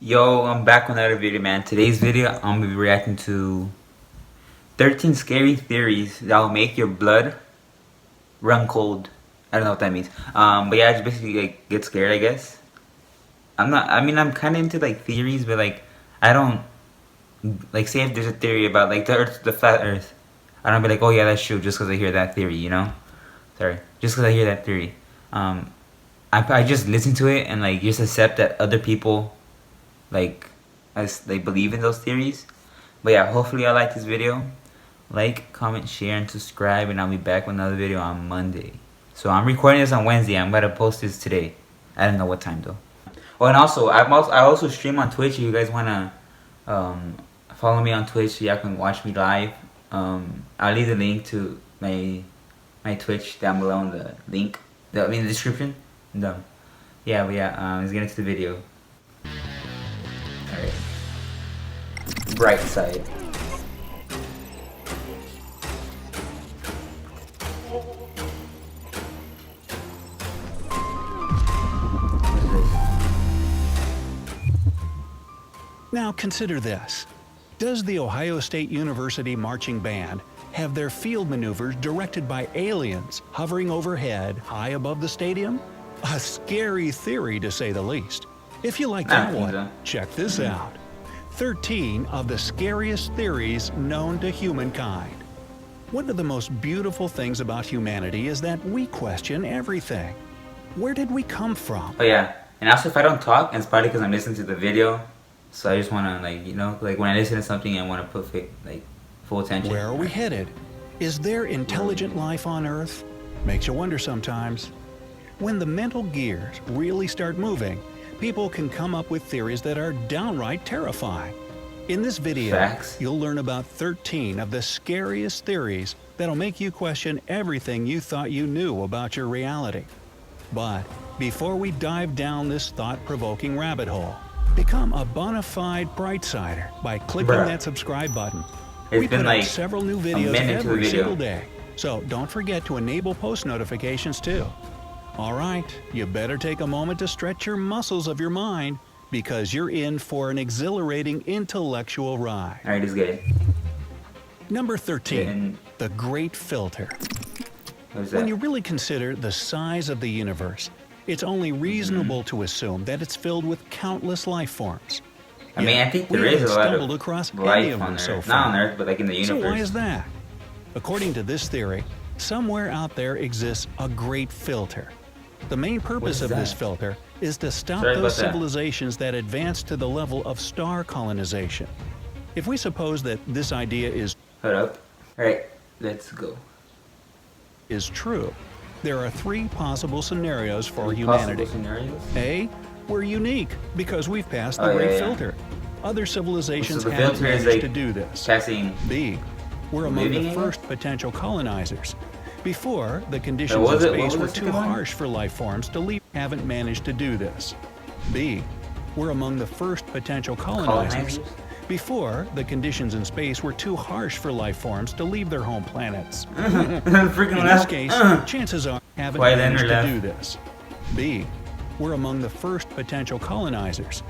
Yo, I'm back with another video, man. Today's video, I'm gonna be reacting to 13 scary theories that will make your blood run cold. I don't know what that means. But yeah, just basically like get scared, I guess. I'm kind of into like theories, but like I don't like say if there's a theory about like the flat Earth. I don't be like, oh yeah, that's true, just because I hear that theory, you know? Sorry, just because I hear that theory. I just listen to it and like just accept that other people as they believe in those theories. But yeah, hopefully I like this video. Like, comment, share, and subscribe, and I'll be back with another video on Monday. So I'm recording this on Wednesday. I'm about to post this today. I don't know what time though. Oh, and also I also stream on Twitch. If you guys wanna follow me on Twitch so y'all can watch me live. I'll leave the link to my Twitch down below in the link. The description. No. Yeah, but yeah, let's get into the video. Alright. Bright side. Now consider this. Does the Ohio State University Marching Band have their field maneuvers directed by aliens hovering overhead high above the stadium? A scary theory to say the least. If you like that one, check this out. 13 of the scariest theories known to humankind. One of the most beautiful things about humanity is that we question everything. Where did we come from? Oh yeah, and also if I don't talk, it's probably because I'm listening to the video. So I just want to like when I listen to something, I want to put full attention. Where are we headed? Is there intelligent life on Earth? Makes you wonder sometimes. When the mental gears really start moving, people can come up with theories that are downright terrifying. In this video, you'll learn about 13 of the scariest theories that'll make you question everything you thought you knew about your reality. But before we dive down this thought-provoking rabbit hole, become a bona fide brightsider by clicking that subscribe button. We put out several new videos every single day, so don't forget to enable post notifications too. Alright, you better take a moment to stretch your muscles of your mind, because you're in for an exhilarating intellectual ride. Alright, it's good. Number 13, the Great Filter. When you really consider the size of the universe, it's only reasonable to assume that it's filled with countless life forms. I think there is a lot of across life on Earth. Not on Earth, but like in the universe. So why is that? According to this theory, somewhere out there exists a great filter. The main purpose of this filter is to stop those civilizations that advance to the level of star colonization. If we suppose that this idea is Alright, let's go. Is true, there are three possible scenarios for humanity. A, we're unique because we've passed the great filter. Other civilizations haven't managed to do this. B, we're among the first potential colonizers. Before, the conditions in space were too harsh for life forms to leave. Haven't managed to do this. B, we're among the first potential colonizers. Before, the conditions in space were too harsh for life forms to leave their home planets. In this case, chances are haven't managed to do this. B, we're among the first potential colonizers.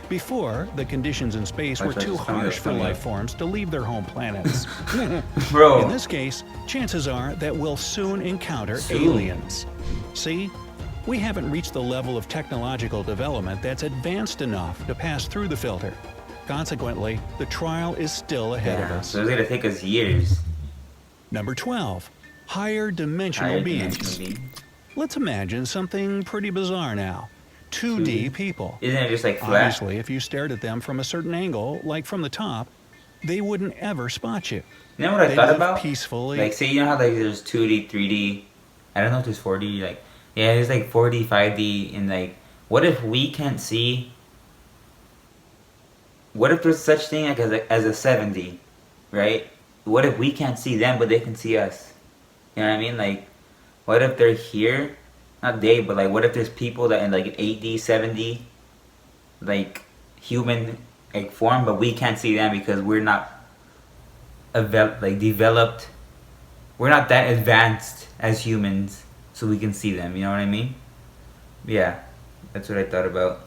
Before, the conditions in space were too harsh for life forms to leave their home planets. In this case, chances are that we'll soon encounter aliens. See? We haven't reached the level of technological development that's advanced enough to pass through the filter. Consequently, the trial is still ahead of us. So it's going to take us years. Number 12. Higher dimensional beings. Let's imagine something pretty bizarre now. 2D people. Isn't it just like flat? Obviously, if you stared at them from a certain angle, like from the top, they wouldn't ever spot you. You know what I thought about? Peacefully. Like, say, you know how there's 2D, 3D, I don't know if there's 4D, there's 4D, 5D, and what if we can't see? What if there's such thing as a 7D, right? What if we can't see them, but they can see us? You know what I mean? What if they're here? Not they, but what if there's people that in an 8D, 7D, human form, but we can't see them because we're not developed. We're not that advanced as humans, so we can see them. You know what I mean? Yeah, that's what I thought about.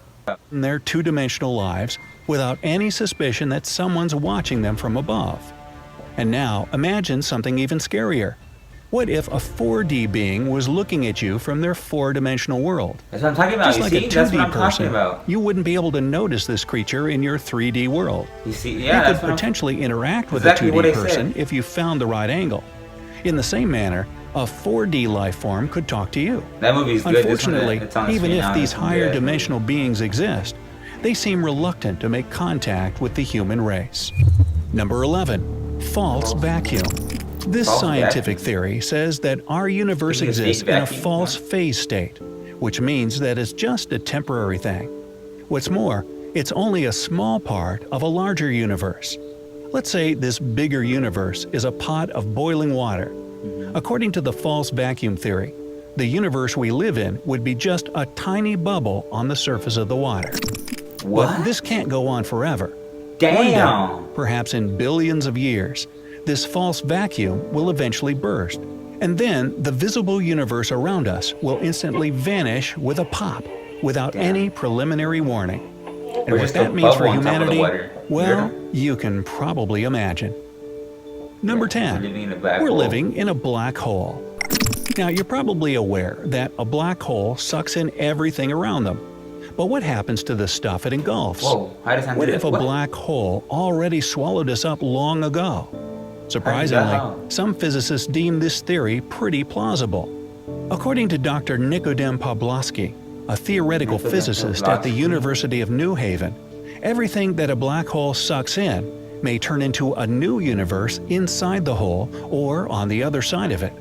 in their two-dimensional lives without any suspicion that someone's watching them from above. And now, imagine something even scarier. What if a 4D being was looking at you from their four-dimensional world? That's what I'm talking about. Just You like see? a That's 2D what I'm person, talking about. you wouldn't be able to notice this creature in your 3D world. You see? You Yeah, could potentially interact with Exactly a what 2D I person said. if you found the right angle. In the same manner, a 4D life form could talk to you. That movie's good. Unfortunately, It's on the even screen if now. these It's a good higher movie. dimensional beings exist, they seem reluctant to make contact with the human race. Number 11. False vacuum. This False scientific vacuum. theory says that our universe Think it's exists big in a vacuum, false huh? phase state, which means that it's just a temporary thing. What's more, it's only a small part of a larger universe. Let's say this bigger universe is a pot of boiling water. According to the false vacuum theory, the universe we live in would be just a tiny bubble on the surface of the water. What? But this can't go on forever. Damn. One day, perhaps in billions of years, this false vacuum will eventually burst, and then the visible universe around us will instantly vanish with a pop, without any preliminary warning. And We're what just a that means for bubble on top of the humanity, water. well, you can probably imagine. Number 10. We're living in a black We're hole. living in a black hole. Now, you're probably aware that a black hole sucks in everything around them. But what happens to the stuff it engulfs? Whoa, how does that What do if that? a What? black hole already swallowed us up long ago? Surprisingly, How? some physicists deem this theory pretty plausible. According to Dr. Nikodem Pawlowski, a theoretical Nikodem physicist at the Pawlowski. University of New Haven, everything that a black hole sucks in may turn into a new universe inside the hole or on the other side of it.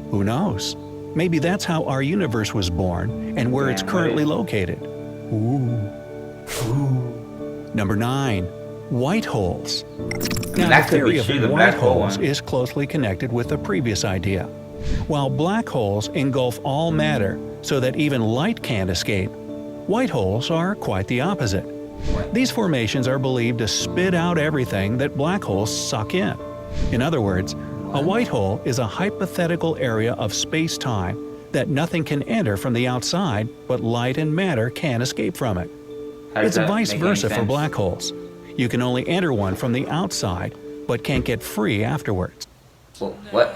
Who knows? Maybe that's how our universe was born and where it's Yeah, currently right. located. Number 9. White holes. Now, that the could be theory of true, the white black hole holes one. is closely connected with the previous idea. While black holes engulf all matter so that even light can't escape, white holes are quite the opposite. These formations are believed to spit out everything that black holes suck in. In other words, a white hole is a hypothetical area of space-time that nothing can enter from the outside, but light and matter can escape from it. How does It's that vice make any versa for sense? black holes. You can only enter one from the outside, but can't get free afterwards. Well, what?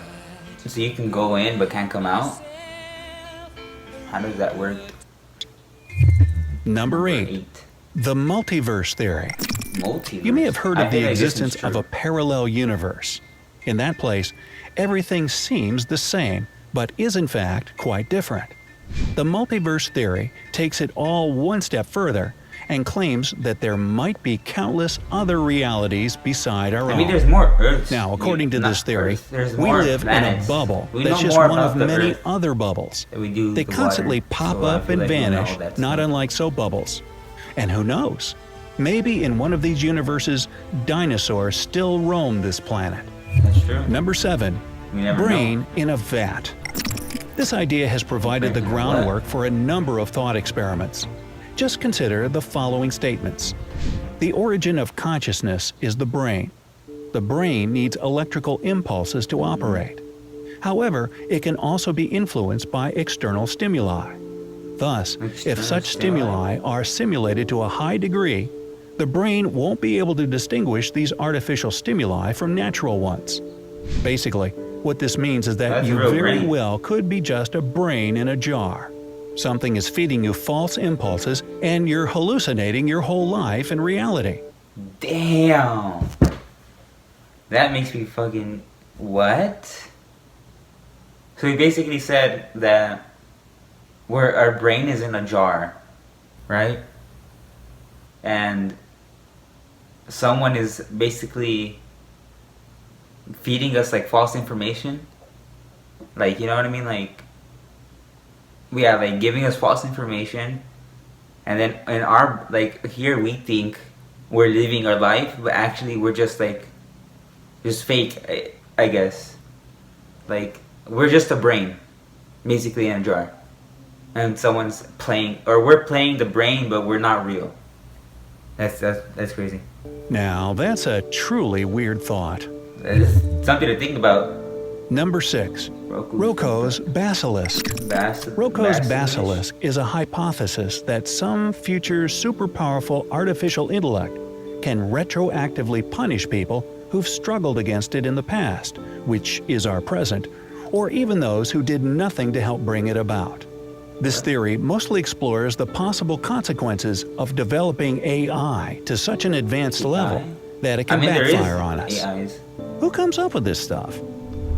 So you can go in but can't come out? How does that work? Number 8. The Multiverse Theory. Multiverse. You may have heard I of the think that this is existence of true. a parallel universe. In that place, everything seems the same, but is in fact quite different. The multiverse theory takes it all one step further and claims that there might be countless other realities beside our I mean, own. there's more Earths. Now, according to Not this theory, Earths, there's we more live planets. in a bubble We that's know just more one of about the many Earth other bubbles. than we do They the constantly water. pop So I up feel and like we know vanish, that not stuff. unlike soap bubbles. And who knows? Maybe in one of these universes, dinosaurs still roam this planet. That's true. Number 7. We never Brain know. in a vat. This idea has provided the Brain in a groundwork for a number of thought experiments. Just consider the following statements. The origin of consciousness is the brain. The brain needs electrical impulses to operate. However, it can also be influenced by external stimuli. Thus, if External such stimuli. stimuli are simulated to a high degree, the brain won't be able to distinguish these artificial stimuli from natural ones. Basically, what this means is that That's you a real very brain. well could be just a brain in a jar. Something is feeding you false impulses, and you're hallucinating your whole life and reality. Damn. That makes me fucking... What? So he basically said that where our brain is in a jar, right? And someone is basically feeding us like false information. Like, you know what I mean? Like, yeah, like giving us false information. And then in our, like, here we think we're living our life, but actually we're just like, just fake, I guess. Like, we're just a brain, basically in a jar. And someone's playing, or we're playing the brain, but we're not real. That's crazy. Now, that's a truly weird thought. That is something to think about. Number 6. Roccos Basilisk. Roccos Basilisk is a hypothesis that some future super-powerful artificial intellect can retroactively punish people who've struggled against it in the past, which is our present, or even those who did nothing to help bring it about. This theory mostly explores the possible consequences of developing AI to such an advanced level that it can backfire on us. AIs. Who comes up with this stuff?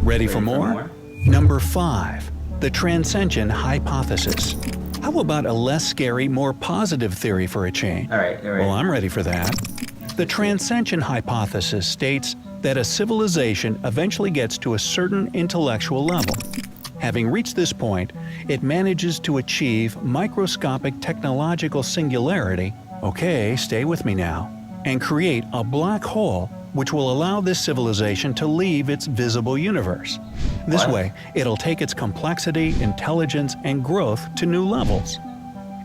Ready for more? Number 5. The Transcension Hypothesis. How about a less scary, more positive theory for a change? All right. Well, I'm ready for that. The Transcension Hypothesis states that a civilization eventually gets to a certain intellectual level. Having reached this point, it manages to achieve microscopic technological singularity, okay, stay with me now, and create a black hole which will allow this civilization to leave its visible universe. This way, it'll take its complexity, intelligence, and growth to new levels.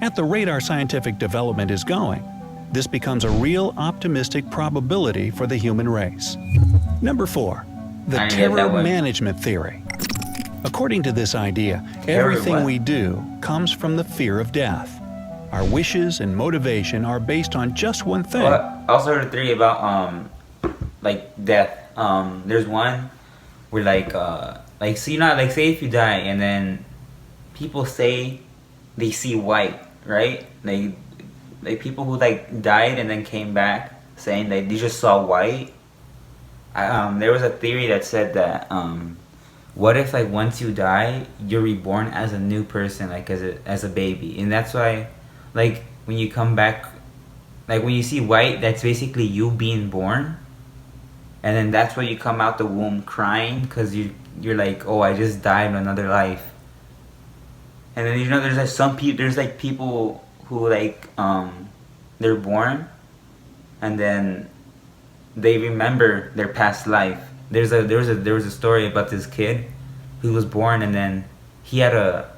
At the rate our scientific development is going, this becomes a real optimistic probability for the human race. Number 4. The Terror Management Theory. According to this idea, everything we do comes from the fear of death. Our wishes and motivation are based on just one thing. Well, I also heard a theory about like death. There's one where so you know, like say if you die and then people say they see white, right? Like people who like died and then came back saying that they just saw white. There was a theory that said that what if like once you die you're reborn as a new person, like as a baby, and that's why like when you come back, like when you see white, that's basically you being born, and then that's why you come out the womb crying because you're like, oh, I just died in another life. And then you know there's like people who like they're born and then they remember their past life. There was a story about this kid who was born and then he had a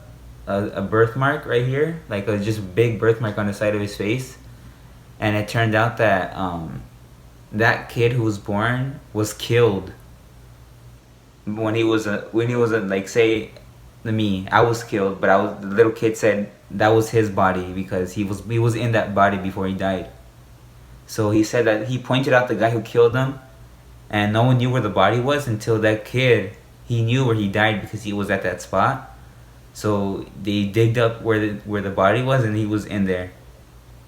birthmark right here, like a just big birthmark on the side of his face, and it turned out that that kid who was born was killed when he was like say me, I was killed, but the little kid said that was his body because he was in that body before he died. So he said that he pointed out the guy who killed him, and no one knew where the body was until that kid, he knew where he died because he was at that spot. So they digged up where the body was, and he was in there.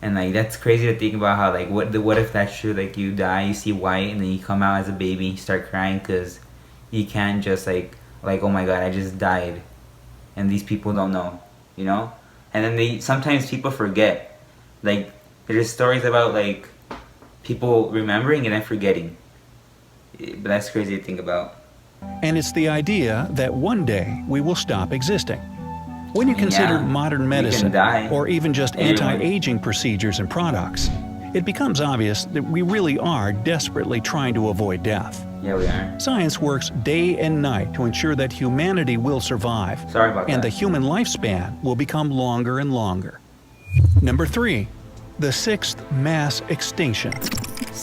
And like that's crazy to think about how like what if that's true, like you die, you see white, and then you come out as a baby, you start crying because you can't just like oh my god, I just died, and these people don't know, you know. And then sometimes people forget, like there's stories about like people remembering and then forgetting, but that's crazy to think about. And it's the idea that one day we will stop existing. When you consider modern medicine, or even just anti-aging procedures and products, it becomes obvious that we really are desperately trying to avoid death. Yeah, we are. Science works day and night to ensure that humanity will survive. Sorry about that. And the human lifespan will become longer and longer. Number 3. The 6th mass extinction.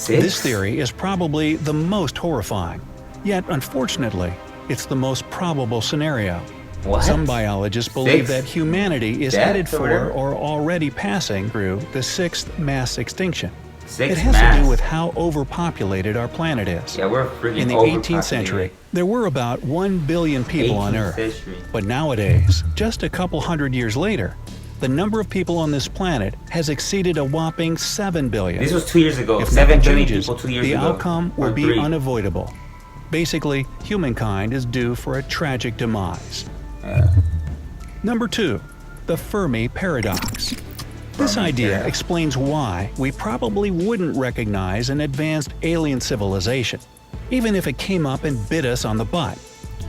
This theory is probably the most horrifying. Yet, unfortunately, it's the most probable scenario. What? Some biologists believe that humanity is headed for or already passing through the 6th mass extinction. It has to do with how overpopulated our planet is. Yeah, we're freaking In the 18th century, there were about 1 billion people on Earth. But nowadays, just a couple hundred years later, the number of people on this planet has exceeded a whopping 7 billion. This was 2 years ago. If 7 billion changes, people 2 years the ago. outcome will be unavoidable. Basically, humankind is due for a tragic demise. Number 2. The Fermi Paradox. This idea explains why we probably wouldn't recognize an advanced alien civilization, even if it came up and bit us on the butt.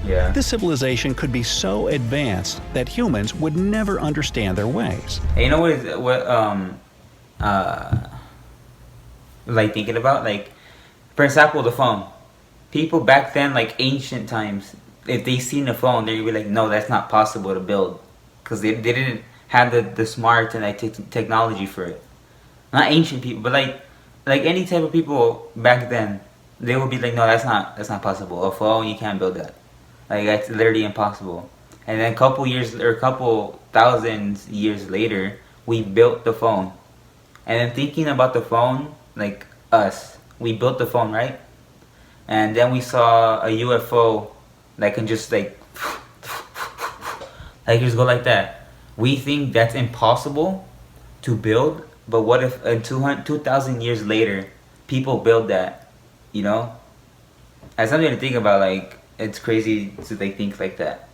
Yeah. This civilization could be so advanced that humans would never understand their ways. Hey, you know like thinking about, like, for example, the phone. People back then, like ancient times, if they seen a phone, they'd be like, no, that's not possible to build, because they didn't have the smart and like technology for it. Not ancient people, but like any type of people back then, they would be like, no, that's not possible. A phone, you can't build that. Like that's literally impossible. And then a couple years or a couple thousand years later, we built the phone. And then thinking about the phone, like us, we built the phone, right? And then we saw a UFO that can just like just go like that. We think that's impossible to build, but what if 2,000 years later, people build that, you know? That's something to think about. Like, it's crazy to think like that.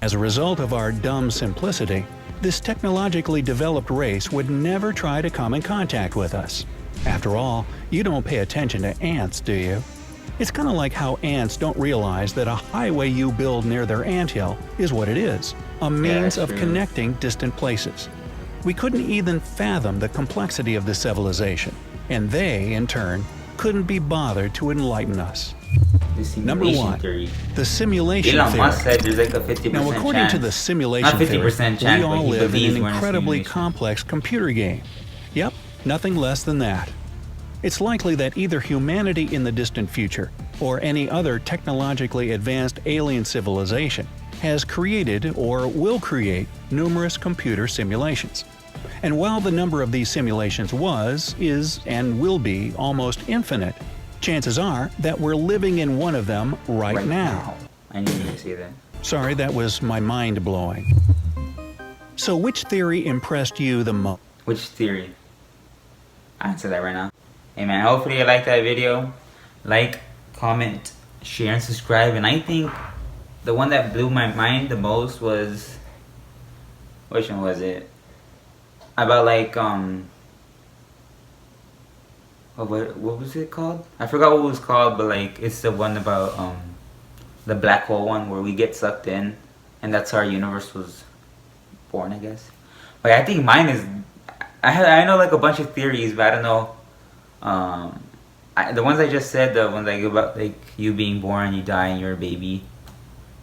As a result of our dumb simplicity, this technologically developed race would never try to come in contact with us. After all, you don't pay attention to ants, do you? It's kind of like how ants don't realize that a highway you build near their anthill is what it is, a means of connecting distant places. We couldn't even fathom the complexity of this civilization, and they, in turn, couldn't be bothered to enlighten us. Number 1. Theory. The simulation Elon theory. Musk said there's like a 50% Now, according chance. to the simulation Not 50% theory, chance, we all but he live in believes an we're in a incredibly simulation. complex computer game. Yep, nothing less than that. It's likely that either humanity in the distant future, or any other technologically advanced alien civilization, has created or will create numerous computer simulations. And while the number of these simulations was, is, and will be almost infinite, chances are that we're living in one of them right now. I knew you were going to say that. Sorry, that was my mind blowing. So which theory impressed you the most? Which theory? I'll answer that right now. Hey man, hopefully you liked that video. Like, comment, share, and subscribe. And I think the one that blew my mind the most was... Which one was it? About like, what was it called? I forgot what it was called, but like, it's the one about, the black hole one where we get sucked in. And that's how our universe was born, I guess. But I think mine is... I know like a bunch of theories, but I don't know. The ones I just said, the ones like about like you being born, you die, and you're a baby.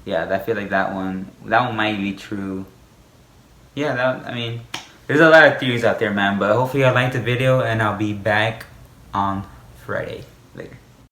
Yeah, I feel like that one might be true. Yeah, I mean, there's a lot of theories out there, man. But hopefully you liked the video, and I'll be back on Friday. Later.